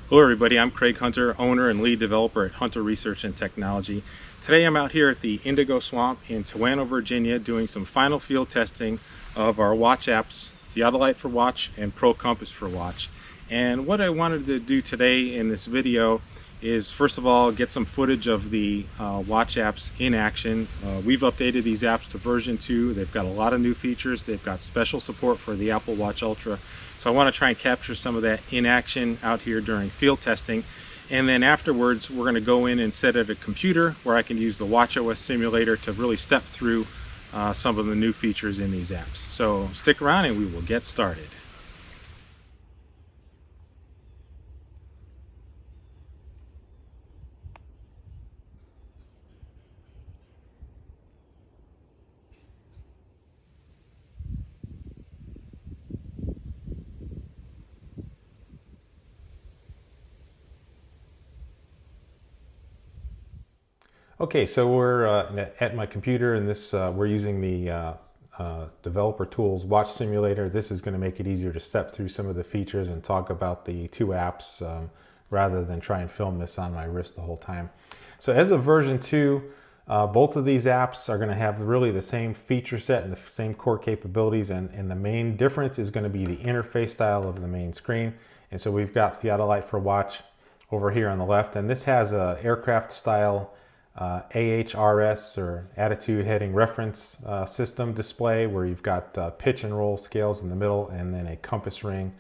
Hello everybody, I'm Craig Hunter, owner and lead developer at Hunter Research and Technology. Today I'm out here at the Indigo Swamp in Toano, Virginia, doing some final field testing of our watch apps, Theodolite for watch and Pro Compass for watch. And what I wanted to do today in this video is first of all get some footage of the watch apps in action. We've updated these apps to version 2. They've got a lot of new features. They've got special support for the Apple Watch Ultra. So I want to try and capture some of that in action out here during field testing. And then afterwards we're going to go in and set at a computer where I can use the watchOS simulator to really step through some of the new features in these apps. So stick around and we will get started. Okay, so we're at my computer, and this we're using the Developer Tools Watch Simulator. This is going to make it easier to step through some of the features and talk about the two apps rather than try and film this on my wrist the whole time. So as of version 2, both of these apps are going to have really the same feature set and the same core capabilities, and the main difference is going to be the interface style of the main screen. And so we've got Theodolite for watch over here on the left, and this has a aircraft style AHRS or Attitude Heading Reference System display where you've got pitch and roll scales in the middle and then a compass ring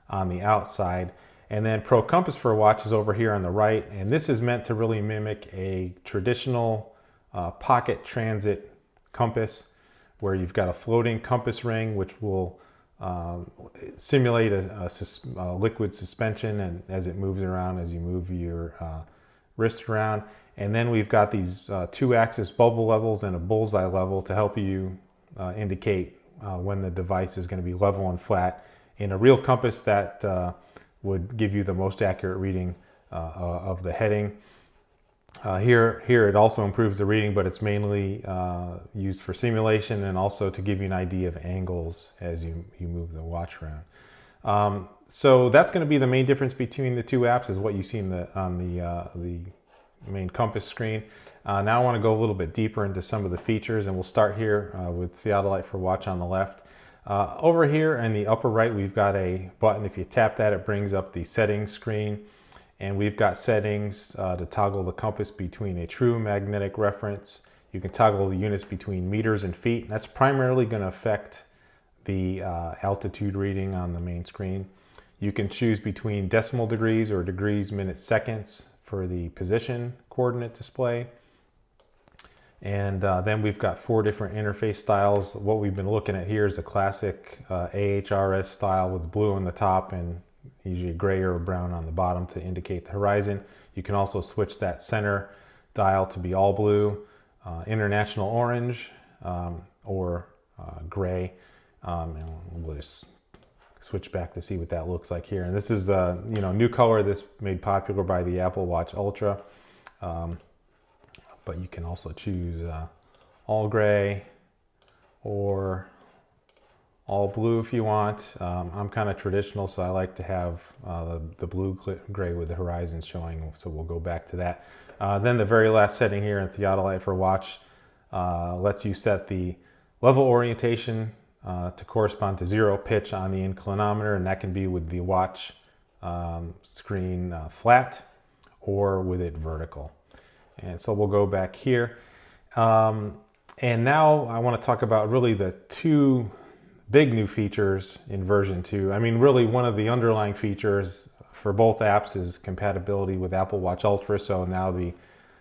on the outside. And then Pro Compass for watch is over here on the right, and this is meant to really mimic a traditional pocket transit compass where you've got a floating compass ring which will simulate a liquid suspension and as it moves around as you move your wrist around. And then we've got these 2-axis bubble levels and a bullseye level to help you indicate when the device is going to be level and flat. In a real compass, that would give you the most accurate reading of the heading. Here it also improves the reading, but it's mainly used for simulation and also to give you an idea of angles as you move the watch around. So that's going to be the main difference between the two apps, is what you see on the main compass screen. Now I want to go a little bit deeper into some of the features, and we'll start here with Theodolite for watch on the left. Over here in the upper right, we've got a button. If you tap that, it brings up the settings screen, and we've got settings to toggle the compass between a true magnetic reference. You can toggle the units between meters and feet, and that's primarily going to affect the altitude reading on the main screen. You can choose between decimal degrees or degrees, minutes, seconds for the position coordinate display. And then we've got 4 different interface styles. What we've been looking at here is a classic AHRS style with blue on the top and usually gray or brown on the bottom to indicate the horizon. You can also switch that center dial to be all blue, international orange, or gray. And we'll just switch back to see what that looks like here. And this is the new color that's made popular by the Apple Watch Ultra. But you can also choose all gray or all blue if you want. I'm kind of traditional, so I like to have the blue gray with the horizon showing, so we'll go back to that. Then the very last setting here in Theodolite for watch lets you set the level orientation to correspond to 0 pitch on the inclinometer, and that can be with the watch screen flat or with it vertical. And so we'll go back here. And now I want to talk about really the 2 big new features in version 2. I mean, really one of the underlying features for both apps is compatibility with Apple Watch Ultra. So now the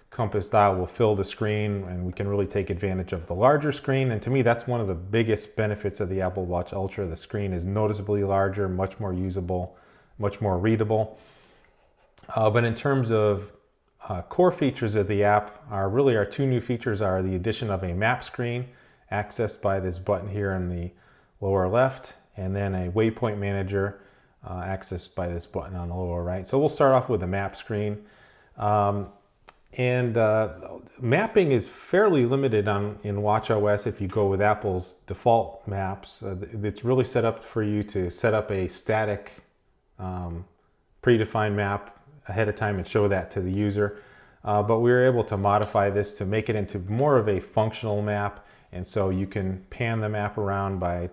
compass dial will fill the screen and we can really take advantage of the larger screen. And to me, that's one of the biggest benefits of the Apple Watch Ultra. The screen is noticeably larger, much more usable, much more readable. But in terms of core features of the app, our 2 new features are the addition of a map screen accessed by this button here in the lower left, and then a Waypoint Manager accessed by this button on the lower right. So we'll start off with the map screen. And mapping is fairly limited in watchOS if you go with Apple's default maps. It's really set up for you to set up a static predefined map ahead of time and show that to the user. But we were able to modify this to make it into more of a functional map. And so you can pan the map around by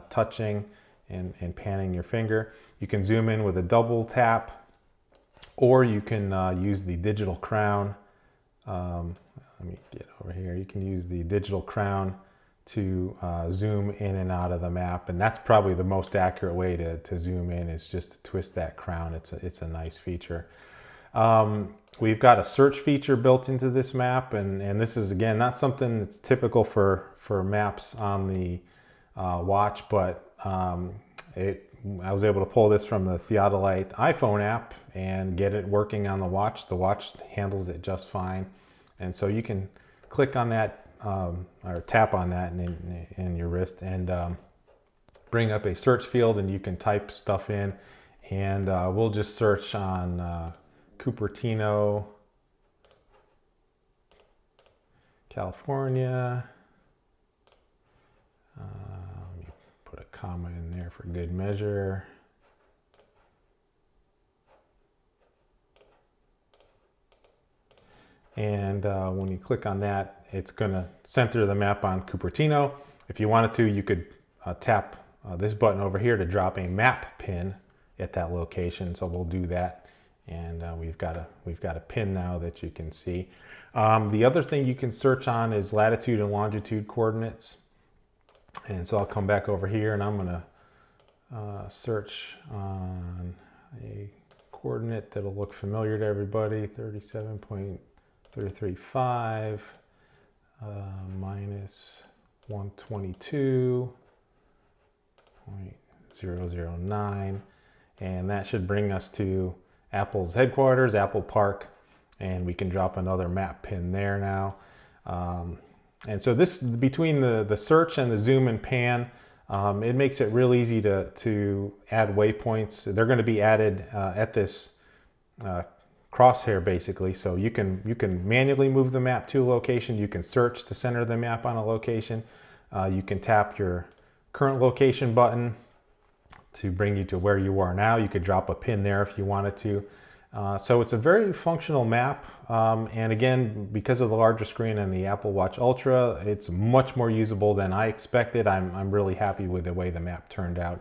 touching and panning your finger. You can zoom in with a double tap, or you can use the digital crown. Let me get over here. You can use the digital crown to zoom in and out of the map. And that's probably the most accurate way to zoom in, is just to twist that crown. It's a nice feature. We've got a search feature built into this map, and this is, again, not something that's typical for maps on the watch, but I was able to pull this from the Theodolite iPhone app and get it working on the watch. The watch handles it just fine. And so you can click on that or tap on that in your wrist and bring up a search field, and you can type stuff in. And we'll just search on Cupertino, California. Let me put a comma in there for good measure. And when you click on that, it's going to center the map on Cupertino. If you wanted to, you could tap this button over here to drop a map pin at that location. So we'll do that. And we've got a pin now that you can see. The other thing you can search on is latitude and longitude coordinates. And so I'll come back over here, and I'm going to search on a coordinate that'll look familiar to everybody. 37.335 minus 122.009, and that should bring us to Apple's headquarters, Apple Park, and we can drop another map pin there now. And so this, between the search and the zoom and pan, it makes it real easy to add waypoints. They're going to be added at this crosshair, basically. So you can manually move the map to a location. You can search to center the map on a location. You can tap your current location button to bring you to where you are now. You could drop a pin there if you wanted to. So it's a very functional map. And again, because of the larger screen and the Apple Watch Ultra, it's much more usable than I expected. I'm really happy with the way the map turned out.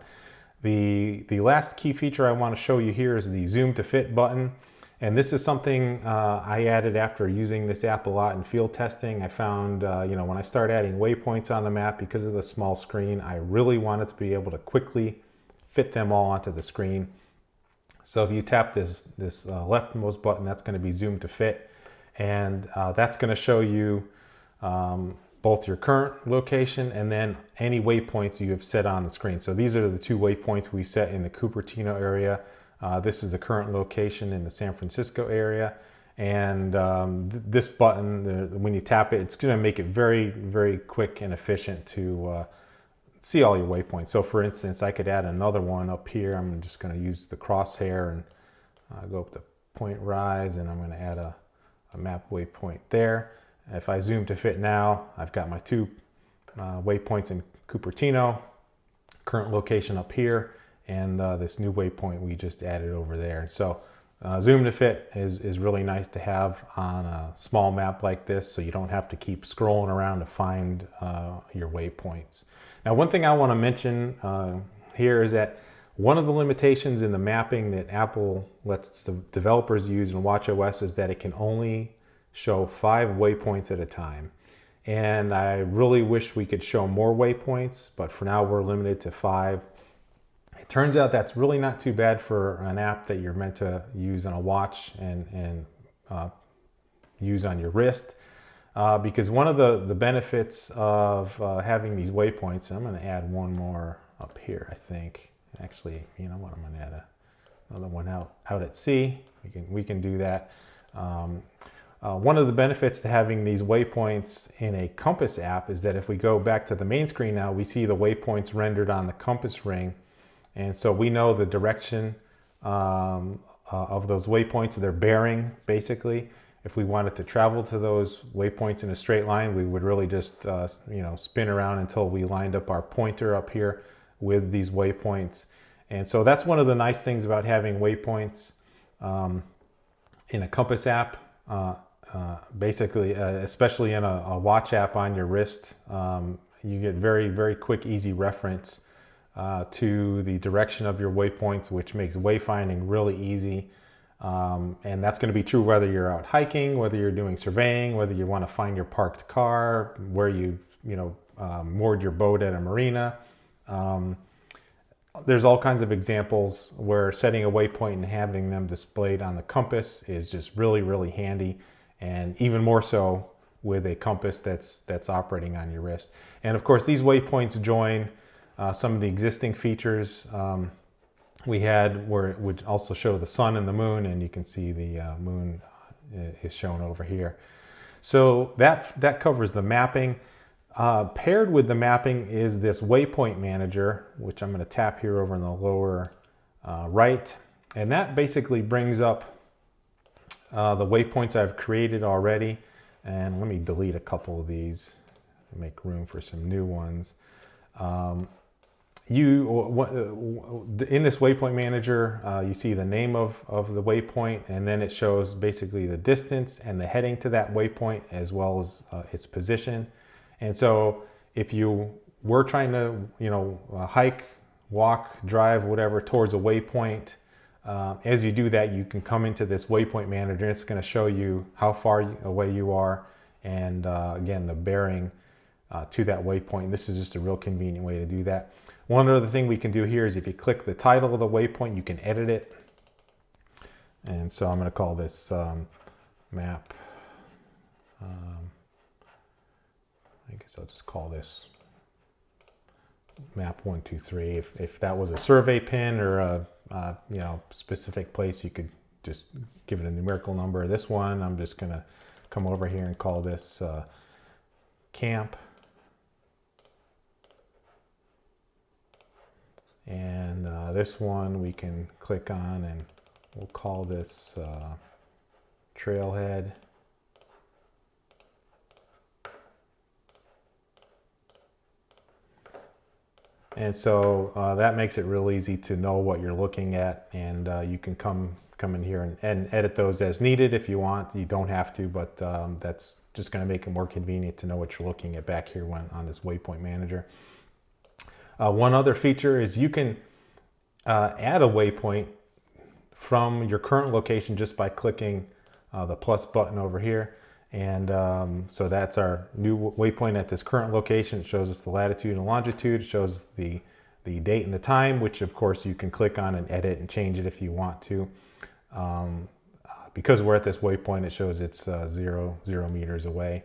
The last key feature I want to show you here is the zoom to fit button. And this is something I added after using this app a lot in field testing. I found, when I start adding waypoints on the map, because of the small screen, I really wanted to be able to quickly fit them all onto the screen. So if you tap this leftmost button, that's going to be zoom to fit, and that's going to show you both your current location and then any waypoints you have set on the screen. So these are the two waypoints we set in the Cupertino area. This is the current location in the San Francisco area, and this button, when you tap it, it's going to make it very, very quick and efficient to see all your waypoints. So for instance, I could add another one up here. I'm just going to use the crosshair and go up to point rise, and I'm going to add a map waypoint there. If I zoom to fit now, I've got my two waypoints in Cupertino, current location up here, and this new waypoint we just added over there. So zoom to fit is really nice to have on a small map like this, so you don't have to keep scrolling around to find your waypoints. Now, one thing I want to mention here is that one of the limitations in the mapping that Apple lets the developers use in watchOS is that it can only show 5 waypoints at a time. And I really wish we could show more waypoints, but for now we're limited to 5. It turns out that's really not too bad for an app that you're meant to use on a watch and use on your wrist. Because one of the benefits of having these waypoints, and I'm going to add one more up here, I think. Actually, you know what, I'm going to add another one out at sea. We can do that. One of the benefits to having these waypoints in a compass app is that if we go back to the main screen now, we see the waypoints rendered on the compass ring. And so we know the direction of those waypoints, their bearing, basically. If we wanted to travel to those waypoints in a straight line, we would really just spin around until we lined up our pointer up here with these waypoints. And so that's one of the nice things about having waypoints. in a compass app, basically, especially in a watch app on your wrist, you get very, very quick, easy reference to the direction of your waypoints, which makes wayfinding really easy. And that's going to be true whether you're out hiking, whether you're doing surveying, whether you want to find your parked car, where you moored your boat at a marina. There's all kinds of examples where setting a waypoint and having them displayed on the compass is just really, really handy, and even more so with a compass that's operating on your wrist. And of course, these waypoints join some of the existing features we had, where it would also show the sun and the moon, and you can see the moon is shown over here. So that covers the mapping. Paired with the mapping is this Waypoint Manager, which I'm going to tap here over in the lower right. And that basically brings up the waypoints I've created already. And let me delete a couple of these to make room for some new ones. In this Waypoint Manager, you see the name of the waypoint, and then it shows basically the distance and the heading to that waypoint, as well as its position. And so if you were trying to, hike, walk, drive, whatever, towards a waypoint, as you do that, you can come into this Waypoint Manager, and it's going to show you how far away you are, and again, the bearing to that waypoint. This is just a real convenient way to do that. One other thing we can do here is if you click the title of the waypoint, you can edit it. And so I'm going to call this map. I guess I'll just call this map 123. If that was a survey pin or a specific place, you could just give it a numerical number. This one, I'm just going to come over here and call this camp. And this one we can click on, and we'll call this trailhead. And so that makes it real easy to know what you're looking at, and you can come in here and edit those as needed if you want. You don't have to, but that's just going to make it more convenient to know what you're looking at back here on this Waypoint Manager. One other feature is you can add a waypoint from your current location just by clicking the plus button over here. And so that's our new waypoint at this current location. It shows us the latitude and longitude. It shows the date and the time, which of course you can click on and edit and change it if you want to. Because we're at this waypoint, it shows it's 0 meters away.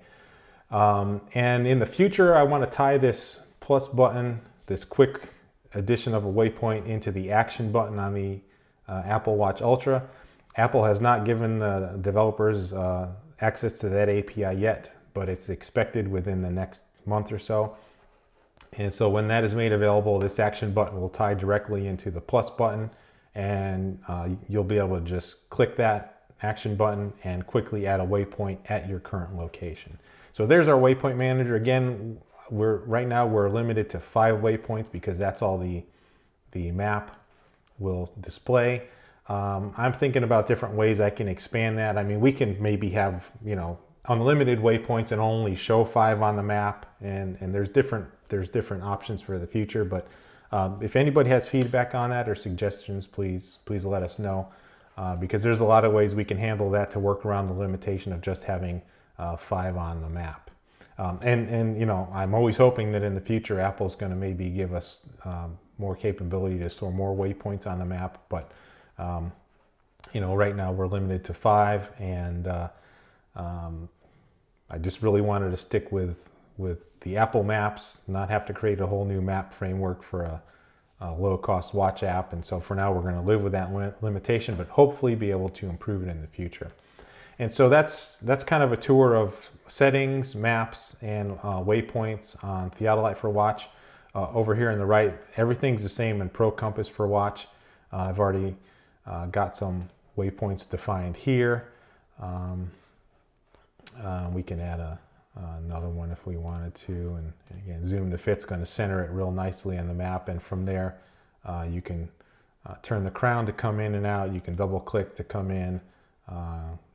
And in the future, I want to tie this plus button, this quick addition of a waypoint, into the action button on the Apple Watch Ultra. Apple has not given the developers access to that API yet, but it's expected within the next month or so. And so when that is made available, this action button will tie directly into the plus button, and you'll be able to just click that action button and quickly add a waypoint at your current location. So there's our Waypoint Manager. Again, right now we're limited to 5 waypoints because that's all the map will display. I'm thinking about different ways I can expand that. I mean, we can maybe have, unlimited waypoints and only show 5 on the map, and there's different options for the future. But if anybody has feedback on that or suggestions, please let us know, because there's a lot of ways we can handle that to work around the limitation of just having 5 on the map. And I'm always hoping that in the future Apple's going to maybe give us more capability to store more waypoints on the map, but right now we're limited to 5, and I just really wanted to stick with the Apple Maps, not have to create a whole new map framework for a low-cost watch app. And so for now, we're going to live with that limitation, but hopefully be able to improve it in the future. And so that's kind of a tour of settings, maps, and waypoints on Theodolite for watch. Over here on the right, everything's the same in Pro Compass for watch. I've already got some waypoints defined here. We can add another one if we wanted to, and again, zoom to fit's going to center it real nicely on the map, and from there you can turn the crown to come in and out. You can double click to come in.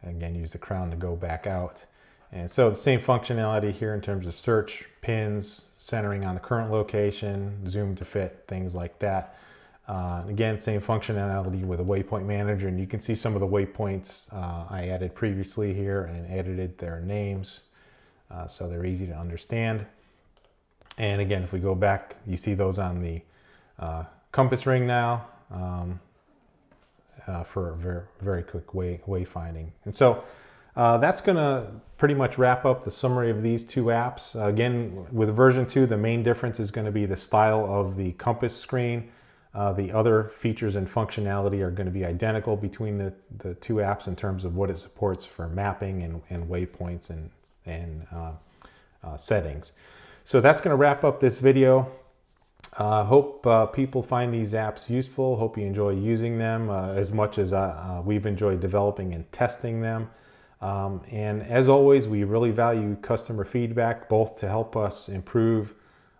Again, use the crown to go back out. And so the same functionality here in terms of search, pins, centering on the current location, zoom to fit, things like that. Again, same functionality with a Waypoint Manager, and you can see some of the waypoints I added previously here and edited their names so they're easy to understand. And again, if we go back, you see those on the compass ring now for a very, very quick wayfinding. And so that's going to pretty much wrap up the summary of these two apps. Again, with version 2, the main difference is going to be the style of the compass screen. The other features and functionality are going to be identical between the two apps in terms of what it supports for mapping and waypoints and settings. So that's going to wrap up this video. Hope people find these apps useful. Hope you enjoy using them as much as we've enjoyed developing and testing them. And as always, we really value customer feedback, both to help us improve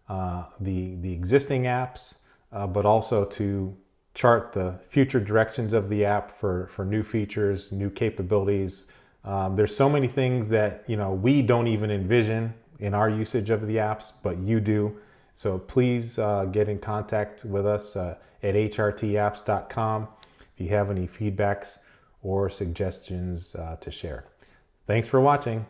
the existing apps, but also to chart the future directions of the app for new features, new capabilities. There's so many things that we don't even envision in our usage of the apps, but you do. So please get in contact with us at hrtapps.com if you have any feedbacks or suggestions to share. Thanks for watching.